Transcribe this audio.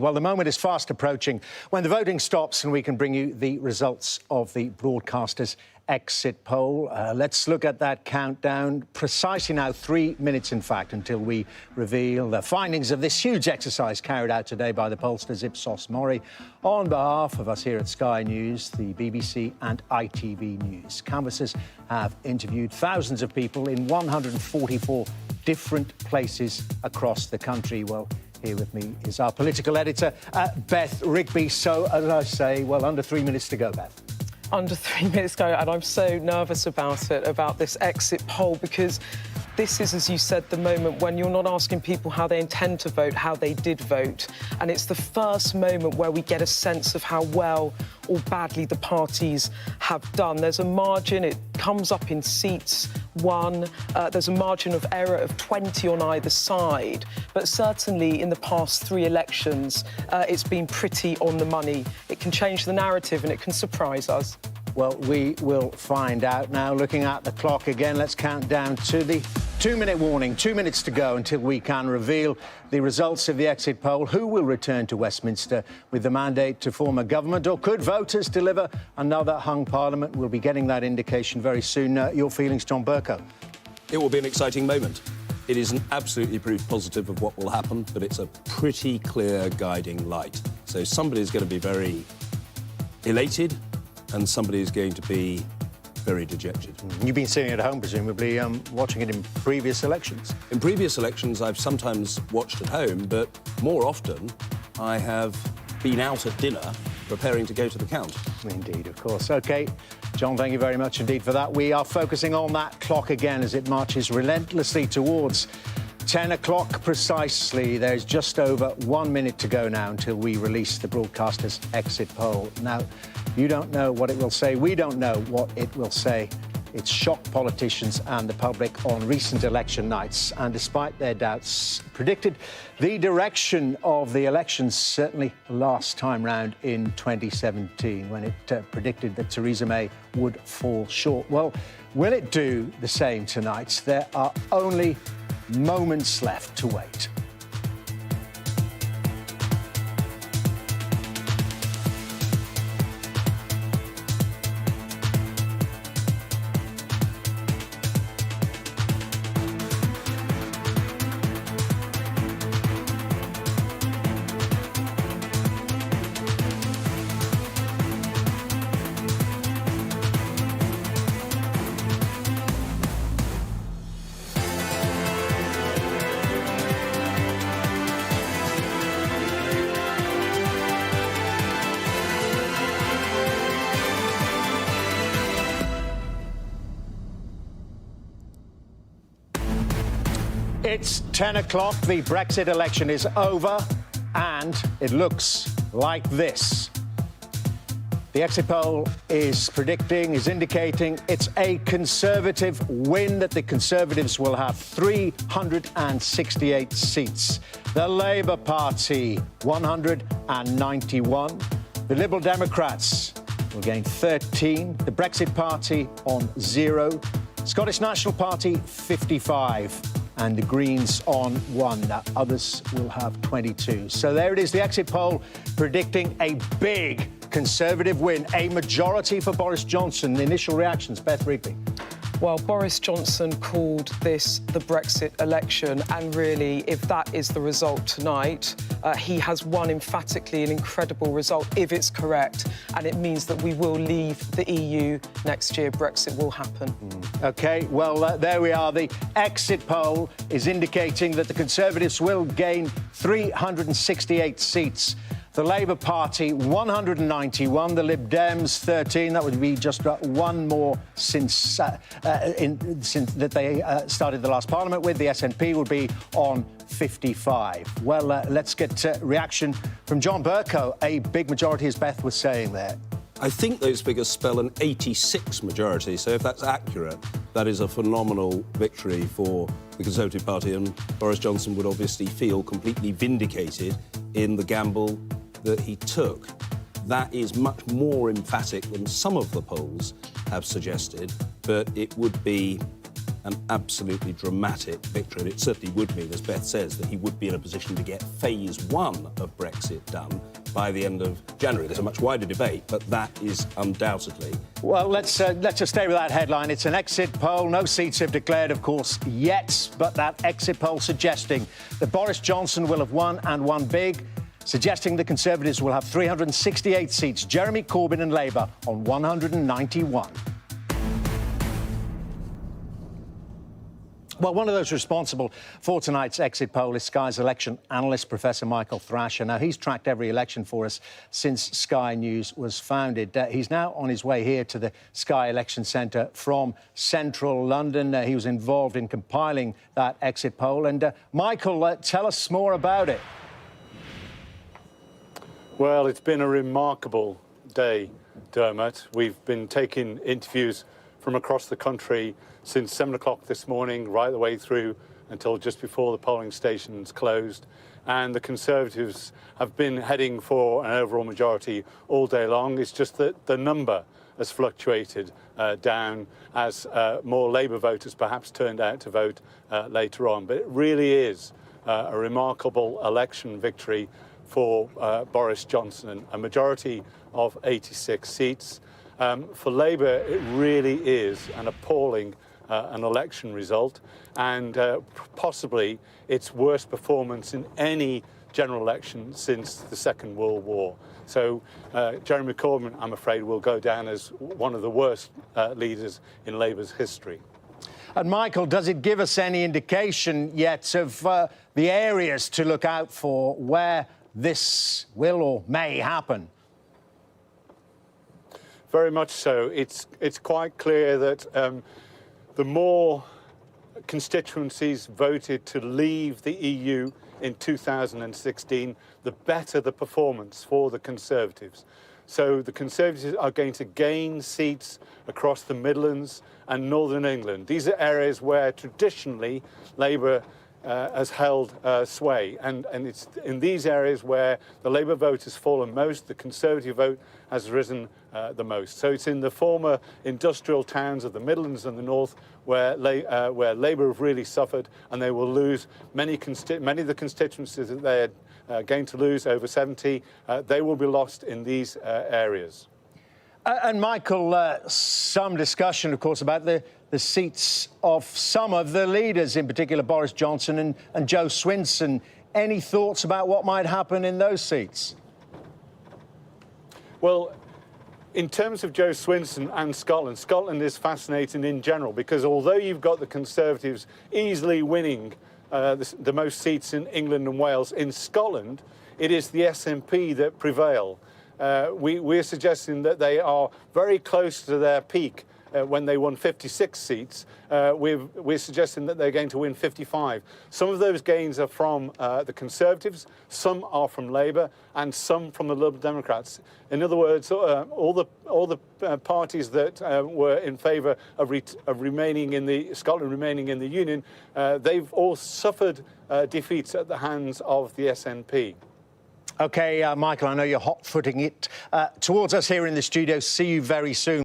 Well, the moment is fast approaching when the voting stops and we can bring you the results of the broadcaster's exit poll. Let's look at that countdown. Precisely now, 3 minutes, in fact, until we reveal the findings of this huge exercise carried out today by the pollsters Ipsos Mori on behalf of us here at Sky News, the BBC and ITV News. Canvassers have interviewed thousands of people in 144 different places across the country. Well, here with me is our political editor, Beth Rigby. So, as I say, well, under 3 minutes to go, Beth. Under 3 minutes to go, and I'm so nervous about it, about this exit poll, because this is, as you said, the moment when you're not asking people how they intend to vote, how they did vote. And it's the first moment where we get a sense of how well or badly the parties have done. There's a margin, it comes up in seats won. There's a margin of error of 20 on either side. But certainly in the past 3 elections, it's been pretty on the money. It can change the narrative and it can surprise us. Well, we will find out now. Looking at the clock again, let's count down to the 2-minute warning. 2 minutes to go until we can reveal the results of the exit poll. Who will return to Westminster with the mandate to form a government, or could voters deliver another hung parliament? We'll be getting that indication very soon. Your feelings, John Bercow? It will be an exciting moment. It isn't absolutely proof positive of what will happen, but it's a pretty clear guiding light. So somebody's going to be very elated, and somebody is going to be very dejected. You've been sitting at home, presumably, watching it in previous elections. In previous elections, I've sometimes watched at home, but more often I have been out at dinner preparing to go to the count. Indeed, of course. OK, John, thank you very much indeed for that. We are focusing on that clock again as it marches relentlessly towards 10 o'clock precisely. There's just over 1 minute to go now until we release the broadcaster's exit poll. Now, you don't know what it will say. We don't know what it will say. It's shocked politicians and the public on recent election nights, and despite their doubts, predicted the direction of the elections, certainly last time round in 2017, when it predicted that Theresa May would fall short. Well, will it do the same tonight? There are only moments left to wait. It's 10 o'clock, the Brexit election is over, and it looks like this. The exit poll is indicating it's a Conservative win, that the Conservatives will have 368 seats. The Labour Party, 191. The Liberal Democrats will gain 13. The Brexit Party on 0. Scottish National Party, 55. And the Greens on 1. Now, others will have 22. So there it is, the exit poll predicting a big Conservative win, a majority for Boris Johnson. The initial reactions, Beth Rigby. Well, Boris Johnson called this the Brexit election, and really, if that is the result tonight, he has won emphatically an incredible result, if it's correct, and it means that we will leave the EU next year. Brexit will happen. OK, well, there we are. The exit poll is indicating that the Conservatives will gain 368 seats. The Labour Party, 191. The Lib Dems, 13. That would be just one more since that they started the last Parliament with. The SNP would be on 55. Well, let's get reaction from John Bercow. A big majority, as Beth was saying there. I think those figures spell an 86 majority, so if that's accurate, that is a phenomenal victory for the Conservative Party, and Boris Johnson would obviously feel completely vindicated in the gamble that he took. That is much more emphatic than some of the polls have suggested, but it would be an absolutely dramatic victory. And it certainly would mean, as Beth says, that he would be in a position to get phase one of Brexit done by the end of January. There's a much wider debate, but that is undoubtedly... Well, let's just stay with that headline. It's an exit poll. No seats have declared, of course, yet, but that exit poll suggesting that Boris Johnson will have won and won big, suggesting the Conservatives will have 368 seats, Jeremy Corbyn and Labour on 191. Well, one of those responsible for tonight's exit poll is Sky's election analyst, Professor Michael Thrasher. Now, he's tracked every election for us since Sky News was founded. He's now on his way here to the Sky Election Centre from central London. He was involved in compiling that exit poll. And, Michael, tell us more about it. Well, it's been a remarkable day, Dermot. We've been taking interviews from across the country since 7 o'clock this morning, right the way through until just before the polling stations closed. And the Conservatives have been heading for an overall majority all day long. It's just that the number has fluctuated down as more Labour voters perhaps turned out to vote later on. But it really is a remarkable election victory for Boris Johnson, a majority of 86 seats. For Labour, it really is an appalling an election result, and possibly its worst performance in any general election since the Second World War. So Jeremy Corbyn, I'm afraid, will go down as one of the worst leaders in Labour's history. And, Michael, does it give us any indication yet of the areas to look out for where this will or may happen? Very much so. It's quite clear that the more constituencies voted to leave the EU in 2016, the better the performance for the Conservatives. So the Conservatives are going to gain seats across the Midlands and Northern England. These are areas where traditionally Labour has held sway, and it's in these areas where the Labour vote has fallen most, the Conservative vote has risen the most. So it's in the former industrial towns of the Midlands and the North where Labour have really suffered, and they will lose many of the constituencies that they're going to lose, over 70. They will be lost in these areas. And, Michael, some discussion, of course, about the seats of some of the leaders, in particular Boris Johnson and Joe Swinson. Any thoughts about what might happen in those seats? Well, in terms of Joe Swinson and Scotland, Scotland is fascinating in general because although you've got the Conservatives easily winning the most seats in England and Wales, in Scotland it is the SNP that prevail. We're suggesting that they are very close to their peak when they won 56 seats. We're suggesting that they're going to win 55. Some of those gains are from the Conservatives, some are from Labour, and some from the Liberal Democrats. In other words, all the parties that were in favour of remaining in Scotland remaining in the Union, they've all suffered defeats at the hands of the SNP. OK, Michael, I know you're hot-footing it towards us here in the studio. See you very soon.